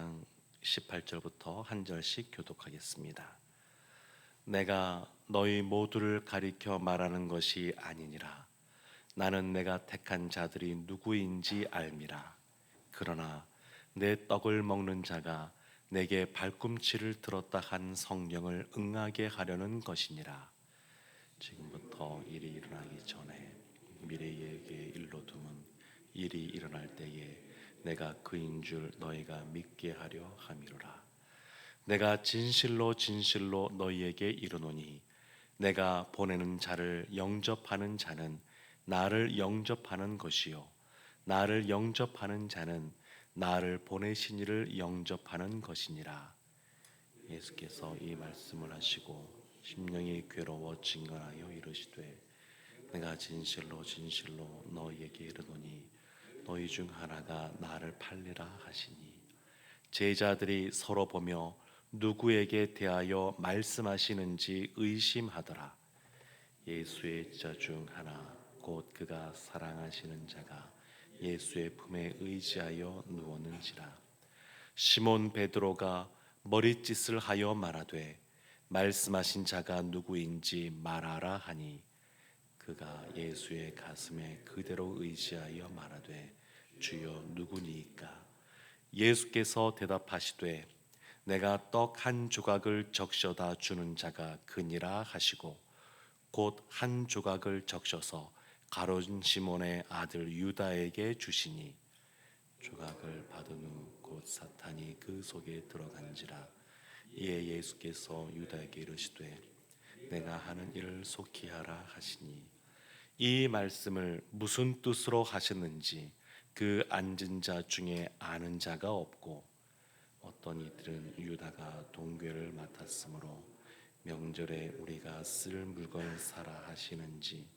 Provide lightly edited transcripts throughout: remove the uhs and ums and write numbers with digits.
13장 18절부터 한 절씩 교독하겠습니다. 내가 너희 모두를 가리켜 말하는 것이 아니니라. 나는 내가 택한 자들이 누구인지 알미라. 그러나 내 떡을 먹는 자가 내게 발꿈치를 들었다 한 성경을 응하게 하려는 것이니라. 지금부터 일이 일어나기 전에 미래에게 일러 두면 일이 일어날 때에 내가 그인 줄 너희가 믿게 하려 함이로라. 내가 진실로 진실로 너희에게 이르노니 내가 보내는 자를 영접하는 자는 나를 영접하는 것이요 나를 영접하는 자는 나를 보내신 이를 영접하는 것이니라. 예수께서 이 말씀을 하시고 심령이 괴로워 진건하여 이르시되 내가 진실로 진실로 너희에게 이르노니 너희 중 하나가 나를 팔리라 하시니 제자들이 서로 보며 누구에게 대하여 말씀하시는지 의심하더라. 예수의 자 중 하나 곧 그가 사랑하시는 자가 예수의 품에 의지하여 누웠는지라. 시몬 베드로가 머릿짓을 하여 말하되 말씀하신 자가 누구인지 말하라 하니 그가 예수의 가슴에 그대로 의지하여 말하되 주여 누구니이까. 예수께서 대답하시되 내가 떡 한 조각을 적셔다 주는 자가 그니라 하시고 곧 한 조각을 적셔서 가룟 시몬의 아들 유다에게 주시니 조각을 받은 후 곧 사탄이 그 속에 들어간지라. 이에 예수께서 유다에게 이르시되 내가 하는 일을 속히 하라 하시니 이 말씀을 무슨 뜻으로 하셨는지 그 앉은 자 중에 아는 자가 없고 어떤 이들은 유다가 동괴를 맡았으므로 명절에 우리가 쓸 물건을 사라 하시는지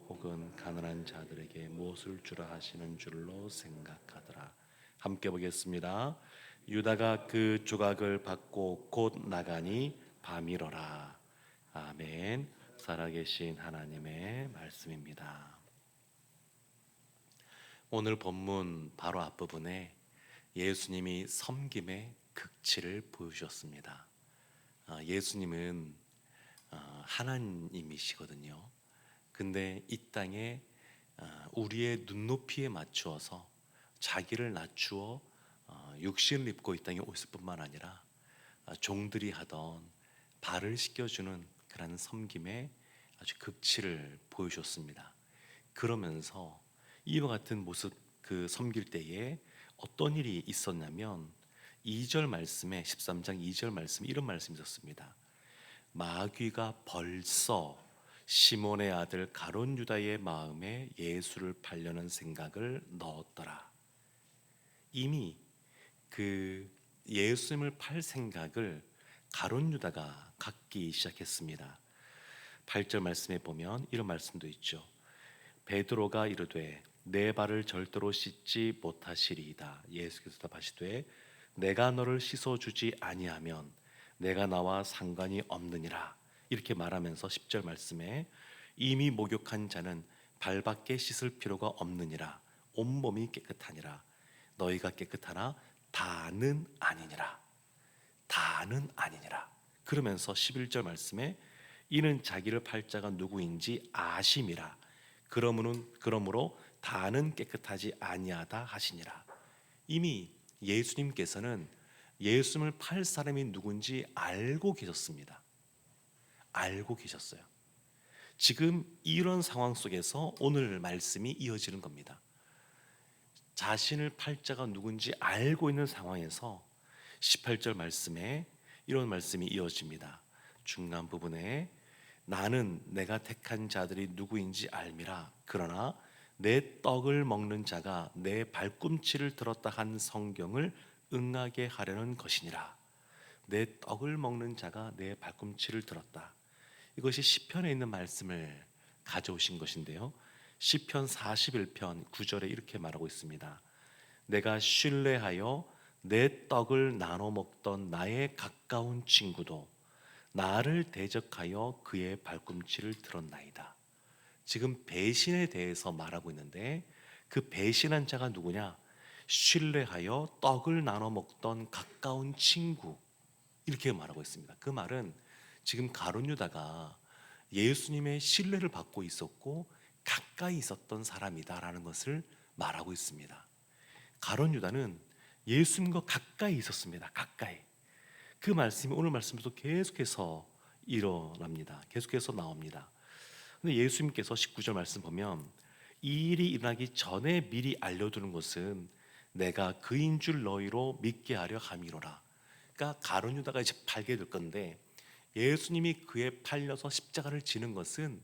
혹은 가난한 자들에게 무엇을 주라 하시는 줄로 생각하더라. 함께 보겠습니다. 유다가 그 조각을 받고 곧 나가니 밤이러라. 아멘. 살아계신 하나님의 말씀입니다. 오늘 본문 바로 앞부분에 예수님이 섬김의 극치를 보여주셨습니다. 예수님은 하나님이시거든요. 근데 이 땅에 우리의 눈높이에 맞추어서 자기를 낮추어 육신을 입고 이 땅에 오실 뿐만 아니라 종들이 하던 발을 씻겨주는 그런 섬김의 아주 극치를 보여주셨습니다. 그러면서 이와 같은 모습 그 섬길 때에 어떤 일이 있었냐면 2절 말씀에 13장 2절 말씀에 이런 말씀이 있었습니다. 마귀가 벌써 시몬의 아들 가룟 유다의 마음에 예수를 팔려는 생각을 넣었더라. 이미 그 예수님을 팔 생각을 가룟 유다가 갖기 시작했습니다. 8절 말씀에 보면 이런 말씀도 있죠. 베드로가 이르되 내 발을 절대로 씻지 못하시리이다. 예수께서 답하시되 내가 너를 씻어주지 아니하면 내가 나와 상관이 없느니라. 이렇게 말하면서 10절 말씀에 이미 목욕한 자는 발밖에 씻을 필요가 없느니라. 온몸이 깨끗하니라. 너희가 깨끗하나 다는 아니니라. 다는 아니니라. 그러면서 11절 말씀에 이는 자기를 팔 자가 누구인지 아심이라. 그러므로 다는 깨끗하지 아니하다 하시니라. 이미 예수님께서는 예수님을 팔 사람이 누군지 알고 계셨습니다. 알고 계셨어요. 지금 이런 상황 속에서 오늘 말씀이 이어지는 겁니다. 자신을 팔 자가 누군지 알고 있는 상황에서 18절 말씀에 이런 말씀이 이어집니다. 중간 부분에 나는 내가 택한 자들이 누구인지 알미라. 그러나 내 떡을 먹는 자가 내 발꿈치를 들었다 한 성경을 응하게 하려는 것이니라. 내 떡을 먹는 자가 내 발꿈치를 들었다. 이것이 시편에 있는 말씀을 가져오신 것인데요. 시편 41편 9절에 이렇게 말하고 있습니다. 내가 신뢰하여 내 떡을 나눠 먹던 나의 가까운 친구도 나를 대적하여 그의 발꿈치를 들었나이다. 지금 배신에 대해서 말하고 있는데 그 배신한 자가 누구냐? 신뢰하여 떡을 나눠 먹던 가까운 친구, 이렇게 말하고 있습니다. 그 말은 지금 가룟 유다가 예수님의 신뢰를 받고 있었고 가까이 있었던 사람이다라는 것을 말하고 있습니다. 가룟 유다는 예수님과 가까이 있었습니다. 가까이. 그 말씀이 오늘 말씀에서 계속해서 일어납니다. 계속해서 나옵니다. 근데 예수님께서 19절 말씀 보면 이 일이 일어나기 전에 미리 알려두는 것은 내가 그인 줄 너희로 믿게 하려 함이로라. 그러니까 가룟 유다가 이제 팔게 될 건데 예수님이 그에 팔려서 십자가를 지는 것은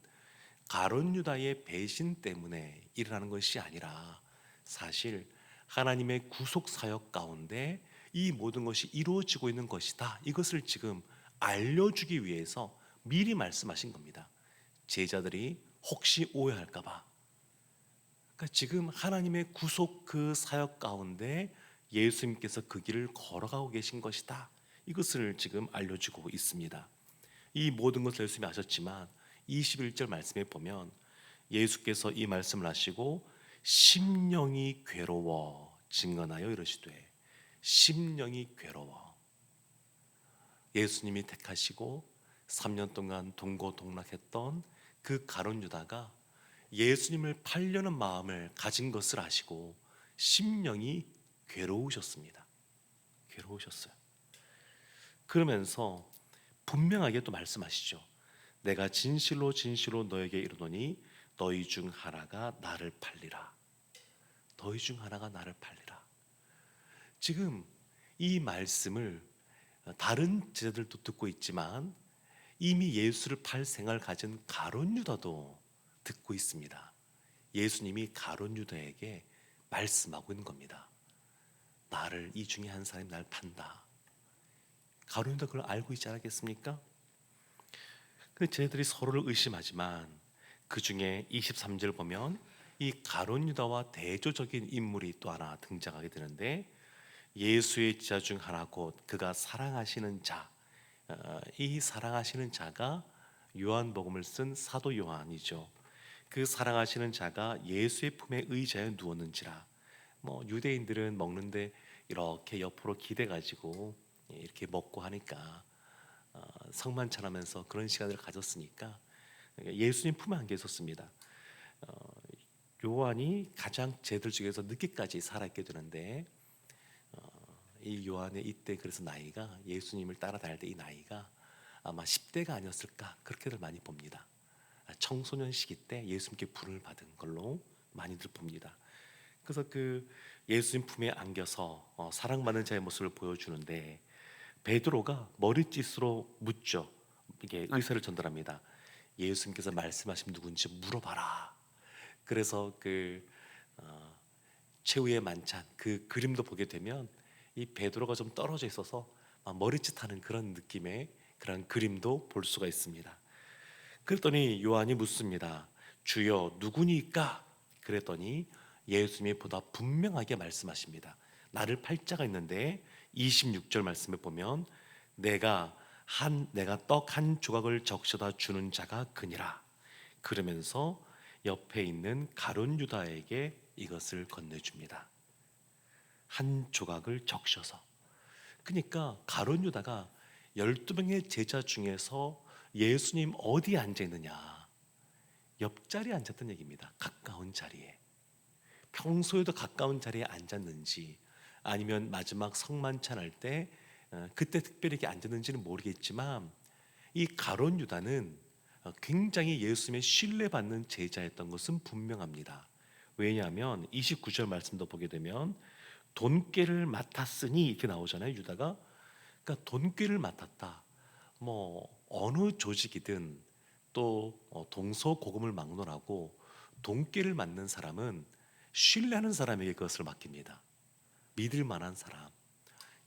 가룟 유다의 배신 때문에 일어나는 것이 아니라 사실 하나님의 구속 사역 가운데 이 모든 것이 이루어지고 있는 것이다. 이것을 지금 알려주기 위해서 미리 말씀하신 겁니다. 제자들이 혹시 오해할까 봐. 그러니까 지금 하나님의 구속 그 사역 가운데 예수님께서 그 길을 걸어가고 계신 것이다. 이것을 지금 알려주고 있습니다. 이 모든 것을 예수님이 아셨지만 21절 말씀에 보면 예수께서 이 말씀을 하시고 심령이 괴로워 증언하여 이르시되, 심령이 괴로워. 예수님이 택하시고 3년 동안 동고동락했던 그 가룟 유다가 예수님을 팔려는 마음을 가진 것을 아시고 심령이 괴로우셨습니다. 괴로우셨어요. 그러면서 분명하게 또 말씀하시죠. 내가 진실로 진실로 너에게 이르노니 너희 중 하나가 나를 팔리라. 너희 중 하나가 나를 팔리라. 지금 이 말씀을 다른 제자들도 듣고 있지만 이미 예수를 팔 생각을 가진 가룟 유다도 듣고 있습니다. 예수님이 가룟 유다에게 말씀하고 있는 겁니다. 나를, 이 중에 한 사람이 날 판다. 가룟 유다 그걸 알고 있지 않았겠습니까? 그 제자들이 서로를 의심하지만 그 중에 23절 보면 이 가룟 유다와 대조적인 인물이 또 하나 등장하게 되는데 예수의 제자 중 하나 곧 그가 사랑하시는 자, 이 사랑하시는 자가 요한복음을 쓴 사도 요한이죠. 그 사랑하시는 자가 예수의 품에 의자에 누웠는지라. 유대인들은 먹는데 이렇게 옆으로 기대 가지고 이렇게 먹고 하니까 성만찬하면서 그런 시간을 가졌으니까 예수님 품에 안겨 있었습니다. 요한이 가장 제들 중에서 늦게까지 살아있게 되는데 이 요한의 이때 그래서 나이가 예수님을 따라다닐 때 이 나이가 아마 10대가 아니었을까 그렇게들 많이 봅니다. 청소년 시기 때 예수님께 불을 받은 걸로 많이들 봅니다. 그래서 그 예수님 품에 안겨서 사랑받는 자의 모습을 보여주는데 베드로가 머리짓으로 묻죠. 이게 의사를 전달합니다. 예수님께서 말씀하신 누군지 물어봐라. 그래서 그 최후의 만찬 그 그림도 보게 되면 이 베드로가 좀 떨어져 있어서 머리짓하는 그런 느낌의 그런 그림도 볼 수가 있습니다. 그랬더니 요한이 묻습니다. 주여 누구니까? 그랬더니 예수님이 보다 분명하게 말씀하십니다. 나를 팔 자가 있는데 26절 말씀에 보면 내가 떡 한 조각을 적셔다 주는 자가 그니라. 그러면서 옆에 있는 가룟 유다에게 이것을 건네줍니다. 한 조각을 적셔서. 그러니까 가룟 유다가 12명의 제자 중에서 예수님 어디에 앉아 있느냐? 옆자리에 앉았던 얘기입니다. 가까운 자리에. 평소에도 가까운 자리에 앉았는지 아니면 마지막 성만찬 할 때 그때 특별히 이렇게 앉았는지는 모르겠지만 이 가룟 유다는 굉장히 예수님의 신뢰받는 제자였던 것은 분명합니다. 왜냐하면 29절 말씀도 보게 되면 돈꾀를 맡았으니 이렇게 나오잖아요. 유다가. 그러니까 돈꾀를 맡았다. 어느 조직이든 또 동서고금을 막론하고 돈꾀를 맡는 사람은 신뢰하는 사람에게 그것을 맡깁니다. 믿을 만한 사람,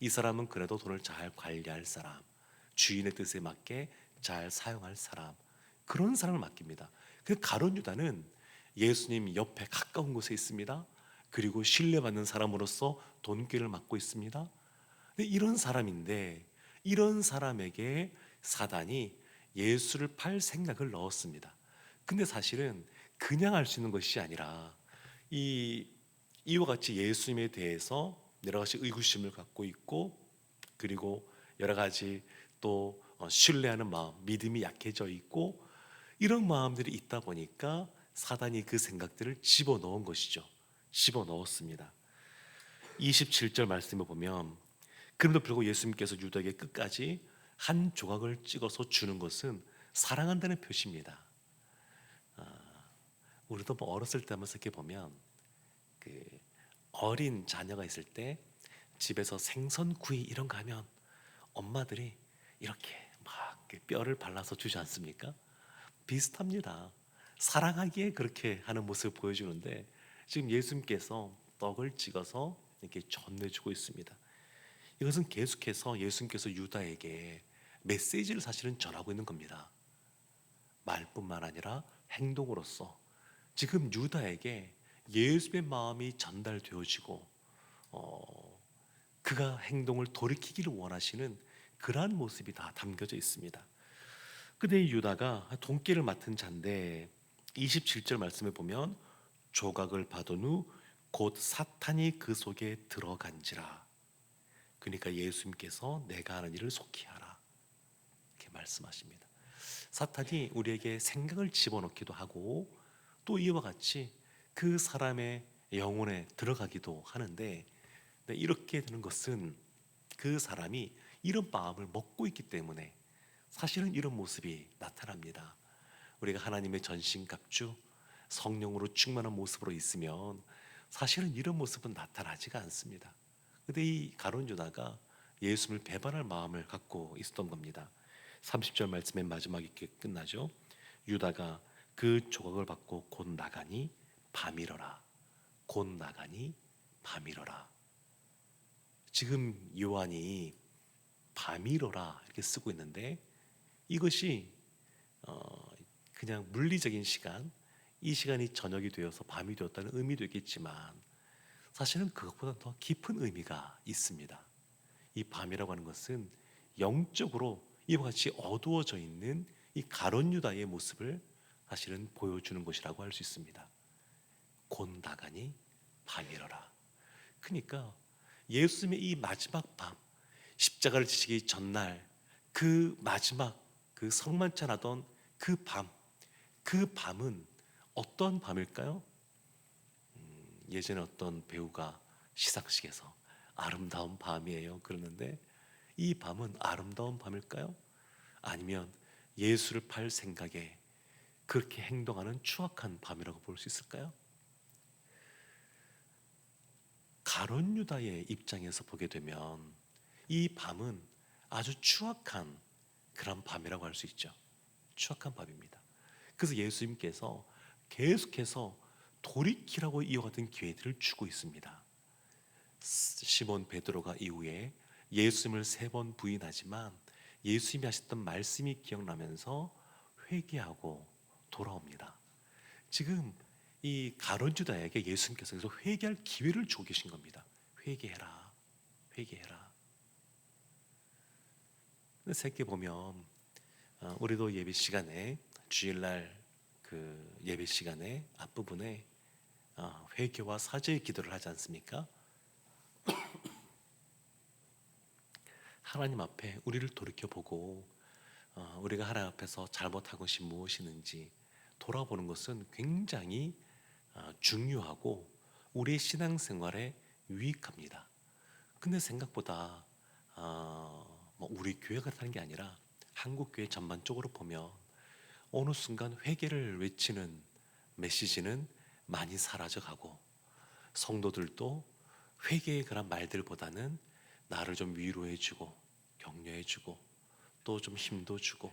이 사람은 그래도 돈을 잘 관리할 사람, 주인의 뜻에 맞게 잘 사용할 사람, 그런 사람을 맡깁니다. 그 가룟 유다는 예수님 옆에 가까운 곳에 있습니다. 그리고 신뢰받는 사람으로서 돈꾀를 맡고 있습니다. 근데 이런 사람인데 이런 사람에게 사단이 예수를 팔 생각을 넣었습니다. 근데 사실은 그냥 할 수 있는 것이 아니라 이 이와 같이 예수님에 대해서 여러 가지 의구심을 갖고 있고, 그리고 여러 가지 또 신뢰하는 마음, 믿음이 약해져 있고, 이런 마음들이 있다 보니까 사단이 그 생각들을 집어넣은 것이죠. 집어넣었습니다. 27절 말씀을 보면, 그럼에도 불구하고 예수님께서 유다에게 끝까지 한 조각을 찍어서 주는 것은 사랑한다는 표시입니다. 우리도 뭐 어렸을 때 한번 생각해 보면, 그 어린 자녀가 있을 때 집에서 생선구이 이런 거 하면 엄마들이 이렇게 막 뼈를 발라서 주지 않습니까? 비슷합니다. 사랑하기에 그렇게 하는 모습을 보여주는데, 지금 예수님께서 떡을 찍어서 이렇게 전해주고 있습니다. 이것은 계속해서 예수님께서 유다에게 메시지를 사실은 전하고 있는 겁니다. 말뿐만 아니라 행동으로서 지금 유다에게 예수의 마음이 전달되어지고, 그가 행동을 돌이키기를 원하시는 그러한 모습이 다 담겨져 있습니다. 근데 이 유다가 돈기를 맡은 자인데, 27절 말씀에 보면 조각을 받은 후 곧 사탄이 그 속에 들어간지라. 그러니까 예수님께서 내가 하는 일을 속히 하라, 이렇게 말씀하십니다. 사탄이 우리에게 생각을 집어넣기도 하고, 또 이와 같이 그 사람의 영혼에 들어가기도 하는데, 이렇게 되는 것은 그 사람이 이런 마음을 먹고 있기 때문에 사실은 이런 모습이 나타납니다. 우리가 하나님의 전신갑주 성령으로 충만한 모습으로 있으면 사실은 이런 모습은 나타나지가 않습니다. 근데 이 가룟 유다가 예수님을 배반할 마음을 갖고 있었던 겁니다. 30절 말씀의 마지막에 이렇게 끝나죠. 유다가 그 조각을 받고 곧 나가니 밤이러라. 곧 나가니 밤이러라. 지금 요한이 밤이러라 이렇게 쓰고 있는데, 이것이 그냥 물리적인 시간, 이 시간이 저녁이 되어서 밤이 되었다는 의미도 있겠지만, 사실은 그것보다 더 깊은 의미가 있습니다. 이 밤이라고 하는 것은 영적으로 이와 같이 어두워져 있는 이 가룟 유다의 모습을 사실은 보여주는 것이라고 할 수 있습니다. 곧 나가니 밤이러라. 그러니까 예수님의 이 마지막 밤, 십자가를 지시기 전날 그 마지막 그 성만찬하던 그 밤, 그 밤은 어떤 밤일까요? 예전에 어떤 배우가 시상식에서 아름다운 밤이에요 그러는데, 이 밤은 아름다운 밤일까요? 아니면 예수를 팔 생각에 그렇게 행동하는 추악한 밤이라고 볼 수 있을까요? 가룟 유다의 입장에서 보게 되면 이 밤은 아주 추악한 그런 밤이라고 할 수 있죠. 추악한 밤입니다. 그래서 예수님께서 계속해서 돌이키라고 이와 같은 기회들을 주고 있습니다. 시몬 베드로가 이후에 예수님을 3번 부인하지만 예수님이 하셨던 말씀이 기억나면서 회개하고 돌아옵니다. 지금 이 가룟 유다에게 예수님께서 회개할 기회를 주고 계신 겁니다. 회개해라, 회개해라. 생각해 보면 우리도 예배 시간에, 주일날 그 예배 시간에 앞부분에 회개와 사죄의 기도를 하지 않습니까? 하나님 앞에 우리를 돌이켜보고 우리가 하나님 앞에서 잘못한 것이 무엇이는지 돌아보는 것은 굉장히 중요하고 우리의 신앙생활에 유익합니다. 근데 생각보다 뭐 우리 교회가 하는 게 아니라 한국 교회 전반적으로 보면 어느 순간 회개를 외치는 메시지는 많이 사라져가고, 성도들도 회개의 그런 말들보다는 나를 좀 위로해주고 격려해주고 또 좀 힘도 주고,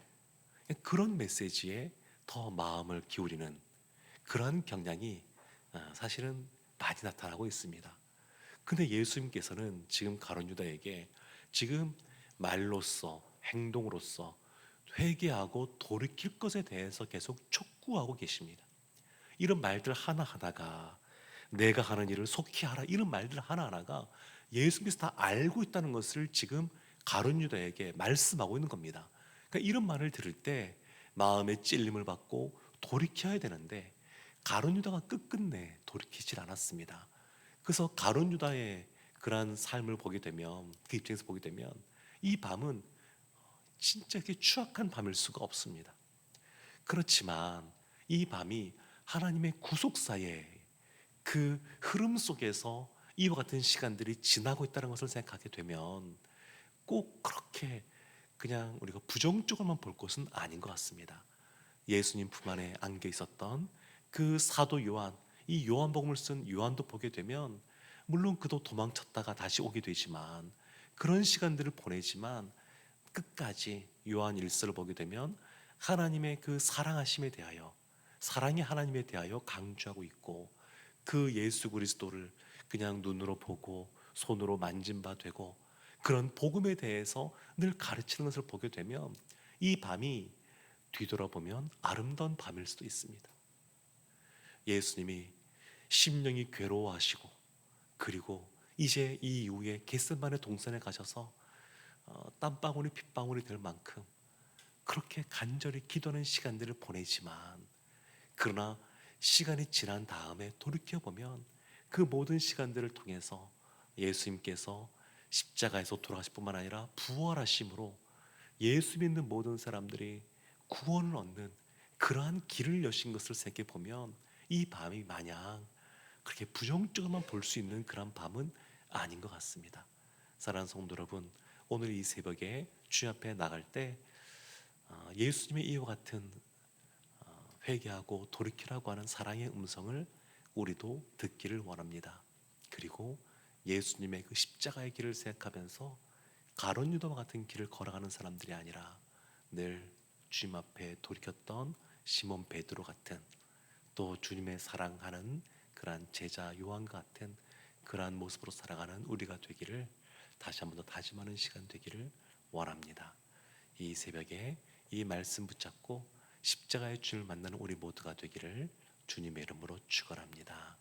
그런 메시지에 더 마음을 기울이는 그런 경향이 사실은 많이 나타나고 있습니다. 근데 예수님께서는 지금 가룟 유다에게 지금 말로써 행동으로써 회개하고 돌이킬 것에 대해서 계속 촉구하고 계십니다. 이런 말들 하나하나가, 내가 하는 일을 속히 하라, 이런 말들 하나하나가 예수님께서 다 알고 있다는 것을 지금 가룟 유다에게 말씀하고 있는 겁니다. 그러니까 이런 말을 들을 때 마음의 찔림을 받고 돌이켜야 되는데, 가룟 유다가 끝끝내 돌이키질 않았습니다. 그래서 가룟 유다의 그러한 삶을 보게 되면, 그 입장에서 보게 되면 이 밤은 진짜 이렇게 추악한 밤일 수가 없습니다. 그렇지만 이 밤이 하나님의 구속사의 그 흐름 속에서 이와 같은 시간들이 지나고 있다는 것을 생각하게 되면 꼭 그렇게 그냥 우리가 부정적으로만 볼 것은 아닌 것 같습니다. 예수님 품 안에 안겨 있었던 그 사도 요한, 이 요한복음을 쓴 요한도 보게 되면 물론 그도 도망쳤다가 다시 오게 되지만 그런 시간들을 보내지만 끝까지 요한 일서를 보게 되면 하나님의 그 사랑하심에 대하여, 사랑의 하나님에 대하여 강조하고 있고, 그 예수 그리스도를 그냥 눈으로 보고 손으로 만진 바 되고 그런 복음에 대해서 늘 가르치는 것을 보게 되면 이 밤이 뒤돌아보면 아름다운 밤일 수도 있습니다. 예수님이 심령이 괴로워하시고, 그리고 이제 이 이후에 겟세마네 동산에 가셔서 땀방울이 핏방울이 될 만큼 그렇게 간절히 기도하는 시간들을 보내지만, 그러나 시간이 지난 다음에 돌이켜보면 그 모든 시간들을 통해서 예수님께서 십자가에서 돌아가실 뿐만 아니라 부활하심으로 예수 믿는 모든 사람들이 구원을 얻는 그러한 길을 여신 것을 생각해 보면 이 밤이 마냥 그렇게 부정적으로만 볼 수 있는 그런 밤은 아닌 것 같습니다. 사랑하는 성도 여러분, 오늘 이 새벽에 주님 앞에 나갈 때 예수님의 이와 같은 회개하고 돌이키라고 하는 사랑의 음성을 우리도 듣기를 원합니다. 그리고 예수님의 그 십자가의 길을 생각하면서 가룟 유다와 같은 길을 걸어가는 사람들이 아니라 늘 주님 앞에 돌이켰던 시몬 베드로 같은, 또 주님의 사랑하는 그러한 제자 요한과 같은 그러한 모습으로 살아가는 우리가 되기를 다시 한 번 더 다짐하는 시간 되기를 원합니다. 이 새벽에 이 말씀 붙잡고 십자가의 주님을 만나는 우리 모두가 되기를 주님의 이름으로 축원합니다.